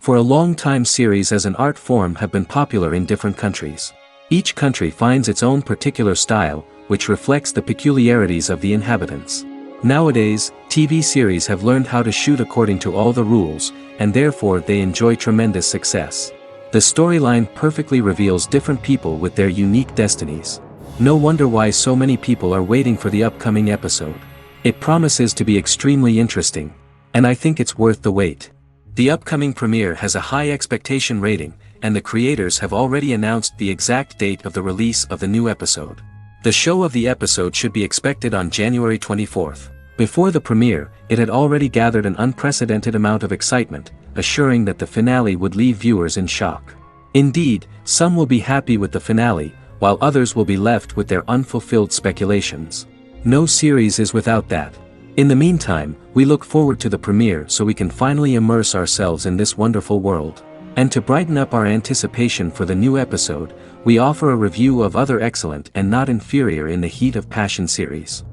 For a long time series as an art form have been popular in different countries. Each country finds its own particular style, which reflects the peculiarities of the inhabitants. Nowadays, TV series have learned how to shoot according to all the rules, and therefore they enjoy tremendous success. The storyline perfectly reveals different people with their unique destinies. No wonder why so many people are waiting for the upcoming episode. It promises to be extremely interesting, and I think it's worth the wait. The upcoming premiere has a high expectation rating, and the creators have already announced the exact date of the release of the new episode. The show of the episode should be expected on January 24th. Before the premiere, it had already gathered an unprecedented amount of excitement, assuring that the finale would leave viewers in shock. Indeed, some will be happy with the finale, while others will be left with their unfulfilled speculations. No series is without that. In the meantime, we look forward to the premiere so we can finally immerse ourselves in this wonderful world. And to brighten up our anticipation for the new episode, we offer a review of other excellent and not inferior in the Heat of Passion series.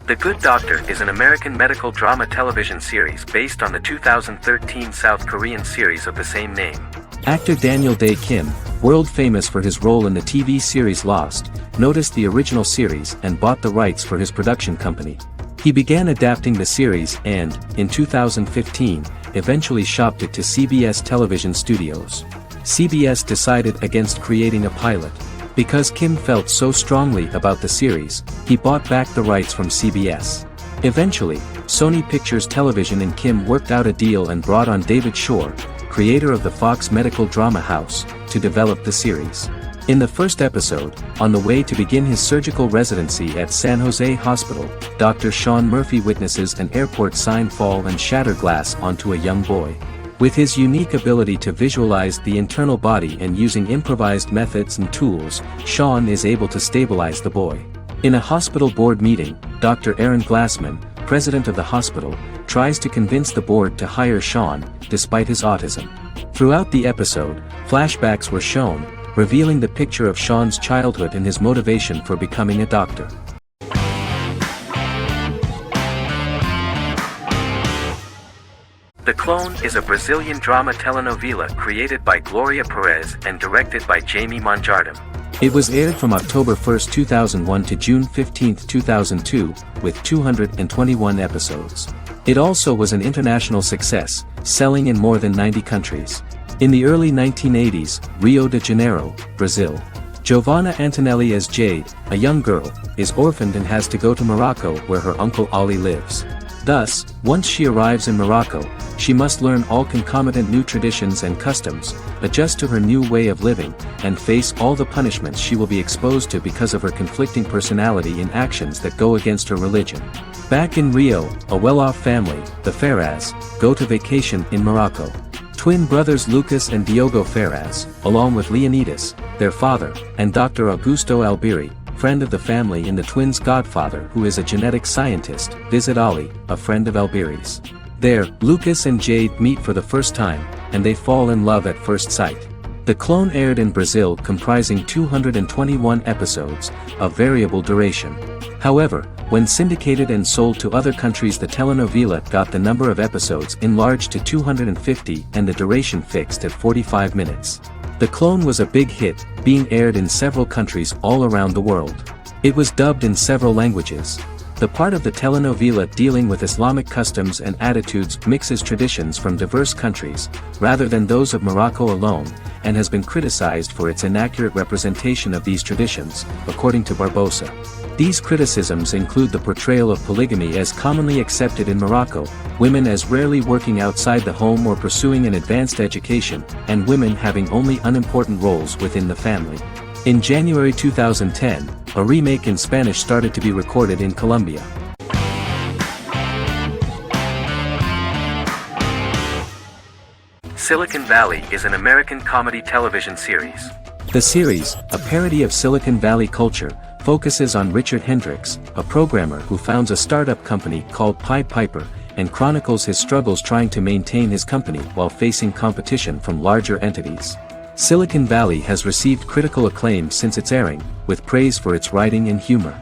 The Good Doctor is an American medical drama television series based on the 2013 South Korean series of the same name. Actor Daniel Dae Kim, world famous for his role in the TV series Lost, noticed the original series and bought the rights for his production company. He began adapting the series and, in 2015, eventually shopped it to CBS Television Studios. CBS decided against creating a pilot. Because Kim felt so strongly about the series, he bought back the rights from CBS. Eventually, Sony Pictures Television and Kim worked out a deal and brought on David Shore, creator of the Fox medical drama house, to develop the series. In the first episode, on the way to begin his surgical residency at San Jose Hospital, Dr. Sean Murphy witnesses an airport sign fall and shatter glass onto a young boy. With his unique ability to visualize the internal body and using improvised methods and tools, Sean is able to stabilize the boy. In a hospital board meeting, Dr. Aaron Glassman, president of the hospital, tries to convince the board to hire Sean, despite his autism. Throughout the episode, flashbacks were shown, revealing the picture of Sean's childhood and his motivation for becoming a doctor. The Clone is a Brazilian drama telenovela created by Gloria Perez and directed by Jamie Monjardim. It was aired from October 1, 2001 to June 15, 2002, with 221 episodes. It also was an international success, selling in more than 90 countries. In the early 1980s, Rio de Janeiro, Brazil. Giovanna Antonelli as Jade, a young girl, is orphaned and has to go to Morocco where her uncle Ali lives. Thus, once she arrives in Morocco, she must learn all concomitant new traditions and customs, adjust to her new way of living, and face all the punishments she will be exposed to because of her conflicting personality in actions that go against her religion. Back in Rio, a well-off family, the Ferraz, go to vacation in Morocco. Twin brothers Lucas and Diogo Ferraz, along with Leonidas, their father, and Dr. Augusto Albiri, friend of the family and the twins' godfather who is a genetic scientist, visit Ali, a friend of Albiri's. There, Lucas and Jade meet for the first time, and they fall in love at first sight. The Clone aired in Brazil comprising 221 episodes, of variable duration. However, when syndicated and sold to other countries, the telenovela got the number of episodes enlarged to 250 and the duration fixed at 45 minutes. The Clone was a big hit, being aired in several countries all around the world. It was dubbed in several languages. The part of the telenovela dealing with Islamic customs and attitudes mixes traditions from diverse countries, rather than those of Morocco alone, and has been criticized for its inaccurate representation of these traditions, according to Barbosa. These criticisms include the portrayal of polygamy as commonly accepted in Morocco, women as rarely working outside the home or pursuing an advanced education, and women having only unimportant roles within the family. In January 2010, a remake in Spanish started to be recorded in Colombia. Silicon Valley is an American comedy television series. The series, a parody of Silicon Valley culture, focuses on Richard Hendricks, a programmer who founds a startup company called Pied Piper, and chronicles his struggles trying to maintain his company while facing competition from larger entities. Silicon Valley has received critical acclaim since its airing, with praise for its writing and humor.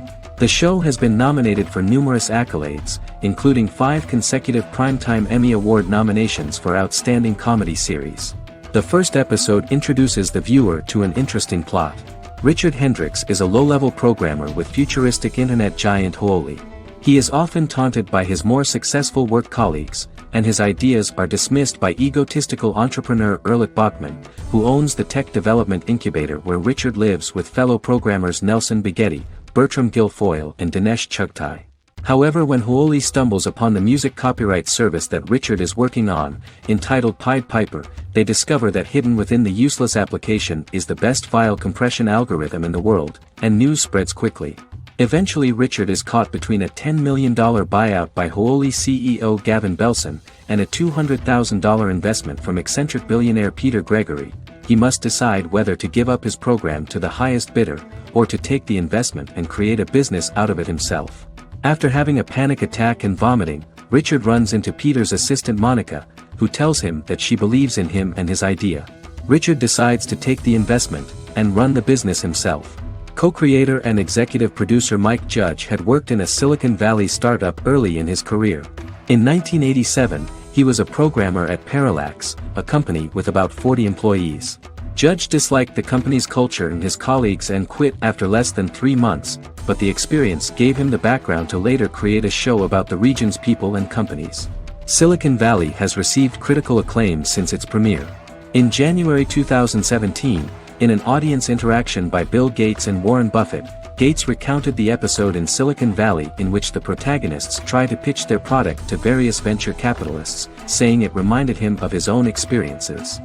The show has been nominated for numerous accolades, including 5 consecutive Primetime Emmy Award nominations for Outstanding Comedy Series. The first episode introduces the viewer to an interesting plot. Richard Hendricks is a low-level programmer with futuristic internet giant Hooli. He is often taunted by his more successful work colleagues, and his ideas are dismissed by egotistical entrepreneur Erlich Bachman, who owns the tech development incubator where Richard lives with fellow programmers Nelson Bighetti, Bertram Guilfoyle and Dinesh Chugtai. However, when Hooli stumbles upon the music copyright service that Richard is working on, entitled Pied Piper, they discover that hidden within the useless application is the best file compression algorithm in the world, and news spreads quickly. Eventually Richard is caught between a $10 million buyout by Hooli CEO Gavin Belson, and a $200,000 investment from eccentric billionaire Peter Gregory. He must decide whether to give up his program to the highest bidder, or to take the investment and create a business out of it himself. After having a panic attack and vomiting, Richard runs into Peter's assistant Monica, who tells him that she believes in him and his idea. Richard decides to take the investment, and run the business himself. Co-creator and executive producer Mike Judge had worked in a Silicon Valley startup early in his career. In 1987, he was a programmer at Parallax, a company with about 40 employees. Judge disliked the company's culture and his colleagues and quit after less than 3 months, but the experience gave him the background to later create a show about the region's people and companies. Silicon Valley has received critical acclaim since its premiere. In January 2017, in an audience interaction by Bill Gates and Warren Buffett, Gates recounted the episode in Silicon Valley in which the protagonists try to pitch their product to various venture capitalists, saying it reminded him of his own experiences.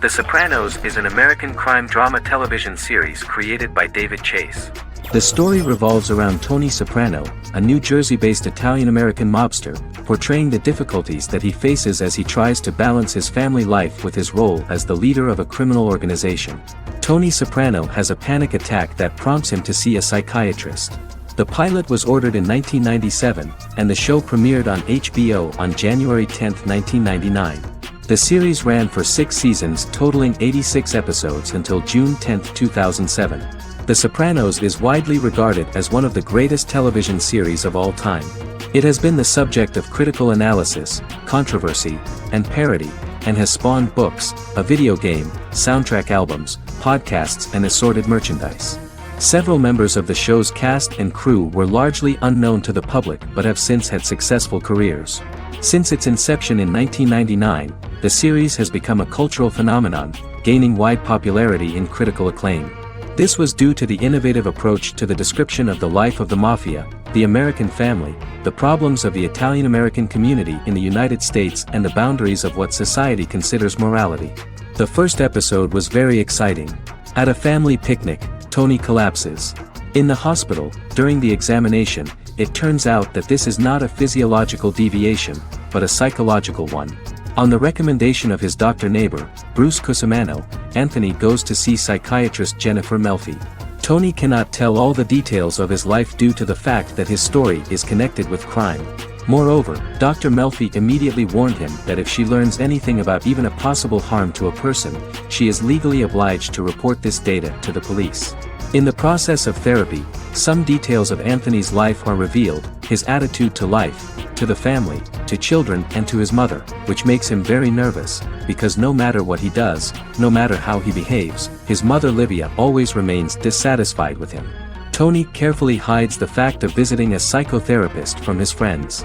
The Sopranos is an American crime drama television series created by David Chase. The story revolves around Tony Soprano, a New Jersey-based Italian-American mobster, portraying the difficulties that he faces as he tries to balance his family life with his role as the leader of a criminal organization. Tony Soprano has a panic attack that prompts him to see a psychiatrist. The pilot was ordered in 1997, and the show premiered on HBO on January 10, 1999. The series ran for 6 seasons totaling 86 episodes until June 10, 2007. The Sopranos is widely regarded as one of the greatest television series of all time. It has been the subject of critical analysis, controversy, and parody, and has spawned books, a video game, soundtrack albums, podcasts and assorted merchandise. Several members of the show's cast and crew were largely unknown to the public but have since had successful careers. Since its inception in 1999, the series has become a cultural phenomenon, gaining wide popularity and critical acclaim. This was due to the innovative approach to the description of the life of the mafia, the American family, the problems of the Italian-American community in the United States and the boundaries of what society considers morality. The first episode was very exciting. At a family picnic, Tony collapses. In the hospital, during the examination, it turns out that this is not a physiological deviation, but a psychological one. On the recommendation of his doctor neighbor, Bruce Cusimano, Anthony goes to see psychiatrist Jennifer Melfi. Tony cannot tell all the details of his life due to the fact that his story is connected with crime. Moreover, Dr. Melfi immediately warned him that if she learns anything about even a possible harm to a person, she is legally obliged to report this data to the police. In the process of therapy, some details of Anthony's life are revealed, his attitude to life, to the family, to children and to his mother, which makes him very nervous, because no matter what he does, no matter how he behaves, his mother Livia always remains dissatisfied with him. Tony carefully hides the fact of visiting a psychotherapist from his friends.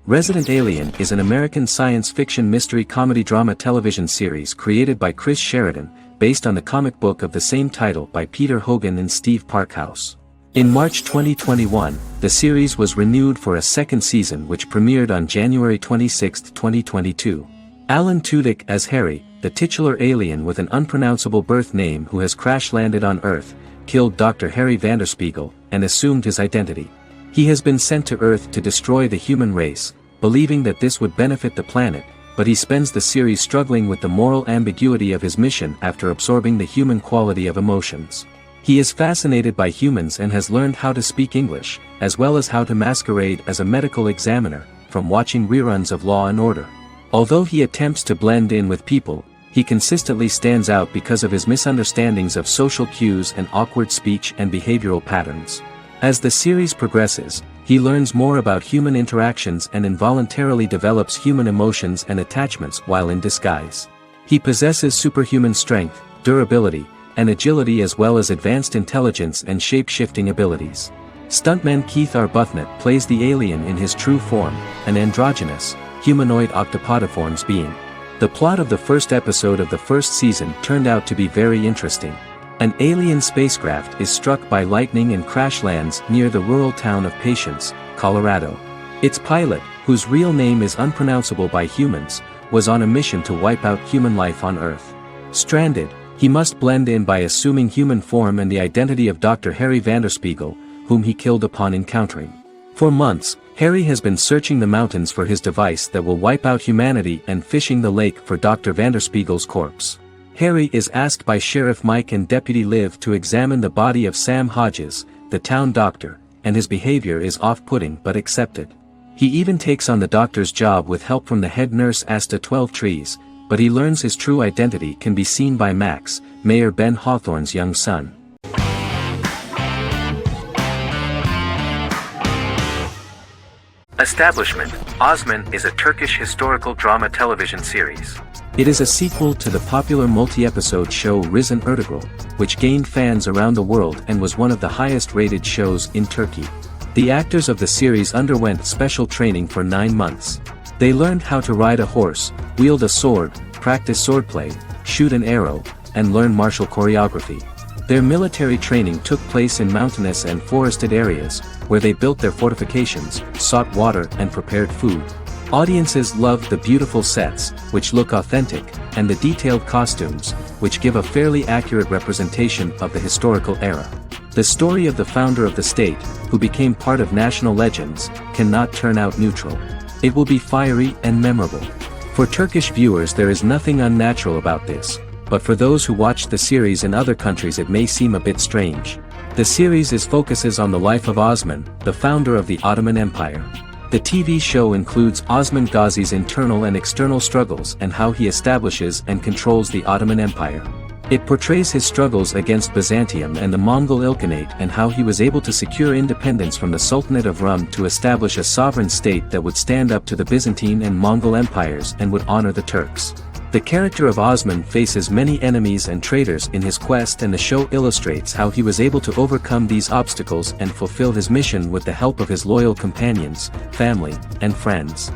Resident Alien is an American science fiction mystery comedy drama television series created by Chris Sheridan, based on the comic book of the same title by Peter Hogan and Steve Parkhouse. In March 2021, the series was renewed for a second season which premiered on January 26, 2022. Alan Tudyk as Harry, the titular alien with an unpronounceable birth name who has crash-landed on Earth, killed Dr. Harry Vanderspiegel, and assumed his identity. He has been sent to Earth to destroy the human race, believing that this would benefit the planet, but he spends the series struggling with the moral ambiguity of his mission after absorbing the human quality of emotions. He is fascinated by humans and has learned how to speak English, as well as how to masquerade as a medical examiner, from watching reruns of Law and Order. Although he attempts to blend in with people, he consistently stands out because of his misunderstandings of social cues and awkward speech and behavioral patterns. As the series progresses, he learns more about human interactions and involuntarily develops human emotions and attachments while in disguise. He possesses superhuman strength, durability, and agility as well as advanced intelligence and shape-shifting abilities. Stuntman Keith Arbuthnot plays the alien in his true form, an androgynous, humanoid octopodiforms being. The plot of the first episode of the first season turned out to be very interesting. An alien spacecraft is struck by lightning and crash lands near the rural town of Patience, Colorado. Its pilot, whose real name is unpronounceable by humans, was on a mission to wipe out human life on Earth. Stranded, he must blend in by assuming human form and the identity of Dr. Harry Vanderspiegel, whom he killed upon encountering. For months, Harry has been searching the mountains for his device that will wipe out humanity and fishing the lake for Dr. Vanderspiegel's corpse. Harry is asked by Sheriff Mike and Deputy Liv to examine the body of Sam Hodges, the town doctor, and his behavior is off-putting but accepted. He even takes on the doctor's job with help from the head nurse Asta 12 Trees, but he learns his true identity can be seen by Max, Mayor Ben Hawthorne's young son. Establishment: Osman is a Turkish historical drama television series. It is a sequel to the popular multi-episode show Risen Ertugrul, which gained fans around the world and was one of the highest-rated shows in Turkey. The actors of the series underwent special training for 9 months. They learned how to ride a horse, wield a sword, practice swordplay, shoot an arrow, and learn martial choreography. Their military training took place in mountainous and forested areas, where they built their fortifications, sought water and prepared food. Audiences loved the beautiful sets, which look authentic, and the detailed costumes, which give a fairly accurate representation of the historical era. The story of the founder of the state, who became part of national legends, cannot turn out neutral. It will be fiery and memorable. For Turkish viewers there is nothing unnatural about this, but for those who watch the series in other countries it may seem a bit strange. The series focuses on the life of Osman, the founder of the Ottoman Empire. The TV show includes Osman Ghazi's internal and external struggles and how he establishes and controls the Ottoman Empire. It portrays his struggles against Byzantium and the Mongol Ilkhanate and how he was able to secure independence from the Sultanate of Rum to establish a sovereign state that would stand up to the Byzantine and Mongol empires and would honor the Turks. The character of Osman faces many enemies and traitors in his quest, and the show illustrates how he was able to overcome these obstacles and fulfill his mission with the help of his loyal companions, family, and friends.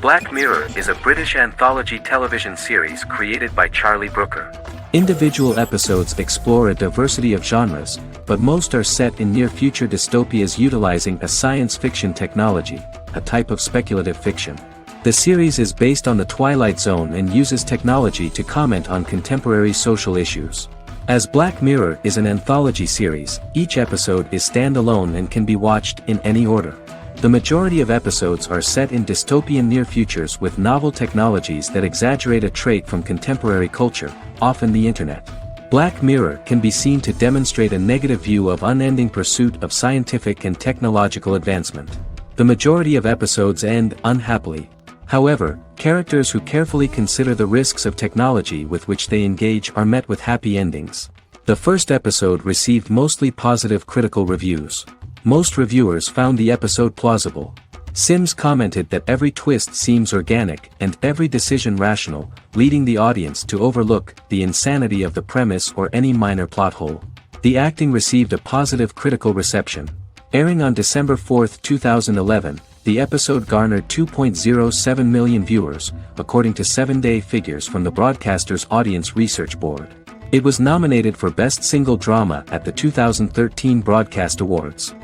Black Mirror is a British anthology television series created by Charlie Brooker. Individual episodes explore a diversity of genres, but most are set in near-future dystopias utilizing a science fiction technology, a type of speculative fiction. The series is based on the Twilight Zone and uses technology to comment on contemporary social issues. As Black Mirror is an anthology series, each episode is standalone and can be watched in any order. The majority of episodes are set in dystopian near futures with novel technologies that exaggerate a trait from contemporary culture, often the internet. Black Mirror can be seen to demonstrate a negative view of unending pursuit of scientific and technological advancement. The majority of episodes end unhappily. However, characters who carefully consider the risks of technology with which they engage are met with happy endings. The first episode received mostly positive critical reviews. Most reviewers found the episode plausible. Sims commented that every twist seems organic and every decision rational, leading the audience to overlook the insanity of the premise or any minor plot hole. The acting received a positive critical reception. Airing on December 4, 2011, the episode garnered 2.07 million viewers, according to 7-day figures from the broadcaster's Audience Research Board. It was nominated for Best Single Drama at the 2013 Broadcast Awards.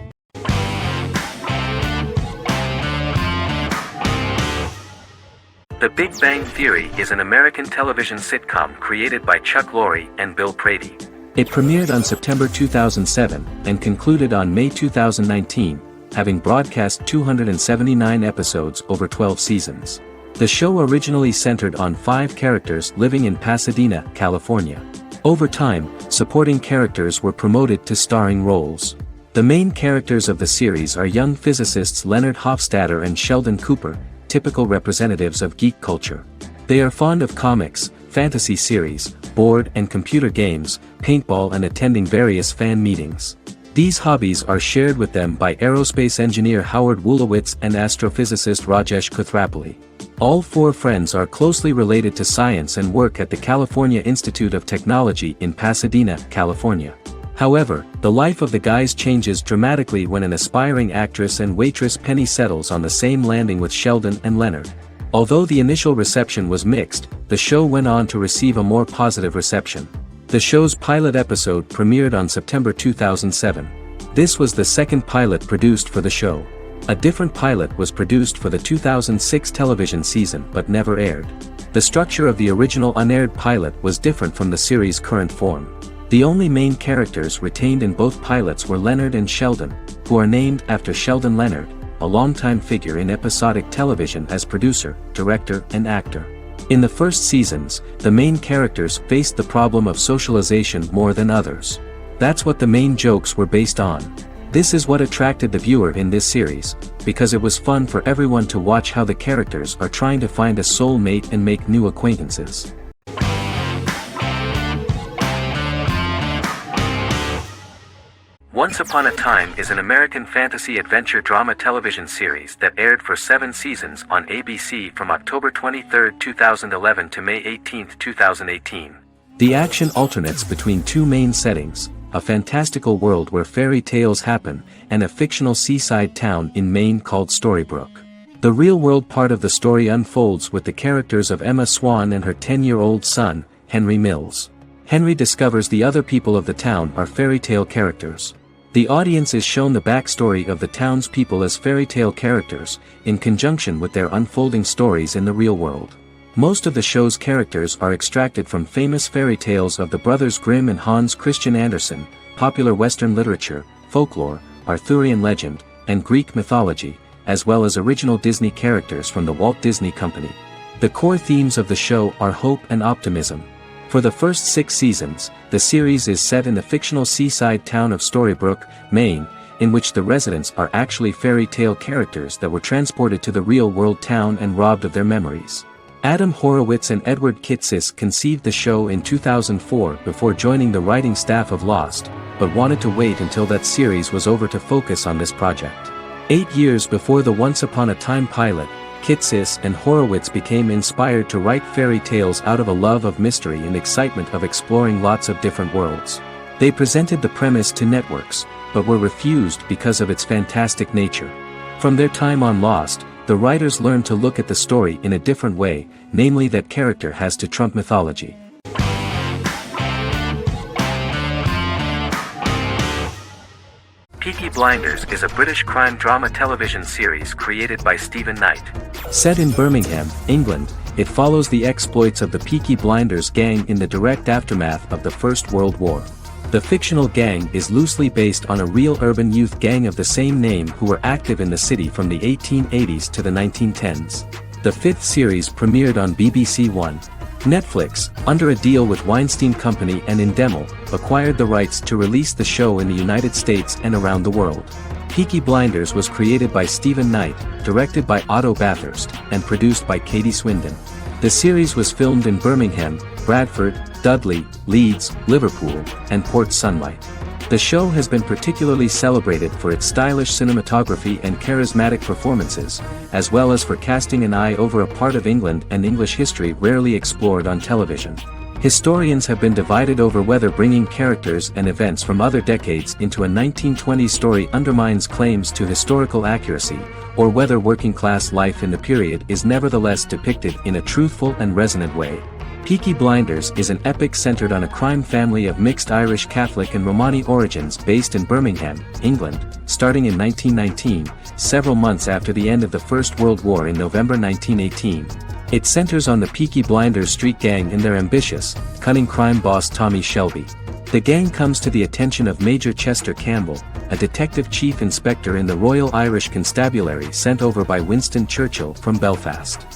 The Big Bang Theory is an American television sitcom created by Chuck Lorre and Bill Prady. It premiered on September 2007 and concluded on May 2019, having broadcast 279 episodes over 12 seasons. The show originally centered on 5 characters living in Pasadena, California. Over time, supporting characters were promoted to starring roles. The main characters of the series are young physicists Leonard Hofstadter and Sheldon Cooper, typical representatives of geek culture. They are fond of comics, fantasy series, board and computer games, paintball and attending various fan meetings. These hobbies are shared with them by aerospace engineer Howard Wolowitz and astrophysicist Rajesh Kuthrapalli. All four friends are closely related to science and work at the California Institute of Technology in Pasadena, California. However, the life of the guys changes dramatically when an aspiring actress and waitress Penny settles on the same landing with Sheldon and Leonard. Although the initial reception was mixed, the show went on to receive a more positive reception. The show's pilot episode premiered on September 2007. This was the second pilot produced for the show. A different pilot was produced for the 2006 television season but never aired. The structure of the original unaired pilot was different from the series' current form. The only main characters retained in both pilots were Leonard and Sheldon, who are named after Sheldon Leonard, a longtime figure in episodic television as producer, director, and actor. In the first seasons, the main characters faced the problem of socialization more than others. That's what the main jokes were based on. This is what attracted the viewer in this series, because it was fun for everyone to watch how the characters are trying to find a soul mate and make new acquaintances. Once Upon a Time is an American fantasy adventure drama television series that aired for 7 seasons on ABC from October 23, 2011 to May 18, 2018. The action alternates between two main settings: a fantastical world where fairy tales happen, and a fictional seaside town in Maine called Storybrooke. The real-world part of the story unfolds with the characters of Emma Swan and her 10-year-old son, Henry Mills. Henry discovers the other people of the town are fairy tale characters. The audience is shown the backstory of the townspeople as fairy tale characters, in conjunction with their unfolding stories in the real world. Most of the show's characters are extracted from famous fairy tales of the Brothers Grimm and Hans Christian Andersen, popular Western literature, folklore, Arthurian legend, and Greek mythology, as well as original Disney characters from the Walt Disney Company. The core themes of the show are hope and optimism. For the first 6 seasons, the series is set in the fictional seaside town of Storybrooke, Maine, in which the residents are actually fairy tale characters that were transported to the real-world town and robbed of their memories. Adam Horowitz and Edward Kitsis conceived the show in 2004 before joining the writing staff of Lost, but wanted to wait until that series was over to focus on this project. 8 years before the Once Upon a Time pilot, Kitsis and Horowitz became inspired to write fairy tales out of a love of mystery and excitement of exploring lots of different worlds. They presented the premise to networks, but were refused because of its fantastic nature. From their time on Lost, the writers learned to look at the story in a different way, namely that character has to trump mythology. Peaky Blinders is a British crime drama television series created by Stephen Knight. Set in Birmingham, England, it follows the exploits of the Peaky Blinders gang in the direct aftermath of the First World War. The fictional gang is loosely based on a real urban youth gang of the same name who were active in the city from the 1880s to the 1910s. The 5th series premiered on BBC One. Netflix, under a deal with Weinstein Company and Endemol, acquired the rights to release the show in the United States and around the world. Peaky Blinders was created by Stephen Knight, directed by Otto Bathurst, and produced by Katie Swindon. The series was filmed in Birmingham, Bradford, Dudley, Leeds, Liverpool, and Port Sunlight. The show has been particularly celebrated for its stylish cinematography and charismatic performances, as well as for casting an eye over a part of England and English history rarely explored on television. Historians have been divided over whether bringing characters and events from other decades into a 1920s story undermines claims to historical accuracy, or whether working-class life in the period is nevertheless depicted in a truthful and resonant way. Peaky Blinders is an epic centered on a crime family of mixed Irish Catholic and Romani origins based in Birmingham, England, starting in 1919, several months after the end of the First World War in November 1918. It centers on the Peaky Blinders street gang and their ambitious, cunning crime boss Tommy Shelby. The gang comes to the attention of Major Chester Campbell, a detective chief inspector in the Royal Irish Constabulary sent over by Winston Churchill from Belfast.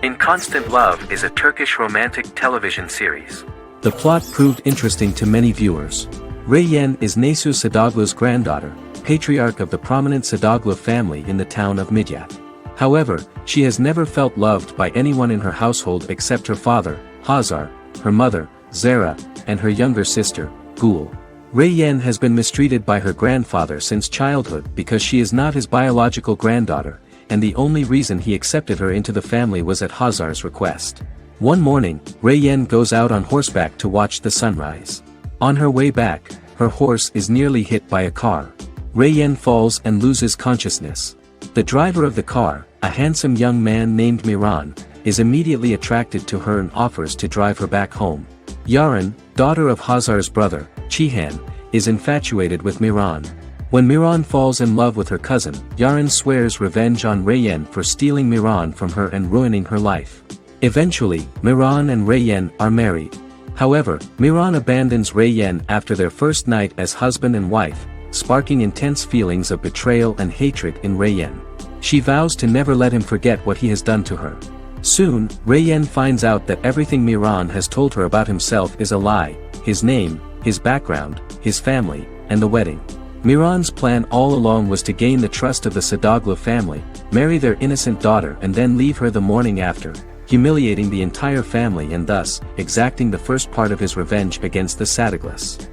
In Constant Love is a Turkish romantic television series. The plot proved interesting to many viewers. Reyyen is Nesu Sadoglu's granddaughter, patriarch of the prominent Sadoglu family in the town of Midyat. However, she has never felt loved by anyone in her household except her father, Hazar, her mother, Zara, and her younger sister, Gül. Reyyen has been mistreated by her grandfather since childhood because she is not his biological granddaughter, and the only reason he accepted her into the family was at Hazar's request. One morning, Reyyen goes out on horseback to watch the sunrise. On her way back, her horse is nearly hit by a car. Reyyen falls and loses consciousness. The driver of the car, a handsome young man named Miran, is immediately attracted to her and offers to drive her back home. Yaren, daughter of Hazar's brother, Cihan, is infatuated with Miran. When Miran falls in love with her cousin, Yaren swears revenge on Reyyen for stealing Miran from her and ruining her life. Eventually, Miran and Reyyen are married. However, Miran abandons Reyyen after their first night as husband and wife, sparking intense feelings of betrayal and hatred in Reyyen. She vows to never let him forget what he has done to her. Soon, Reyyen finds out that everything Miran has told her about himself is a lie: his name, his background, his family, and the wedding. Miran's plan all along was to gain the trust of the Sadoglu family, marry their innocent daughter and then leave her the morning after, humiliating the entire family and thus, exacting the first part of his revenge against the Sadoglus.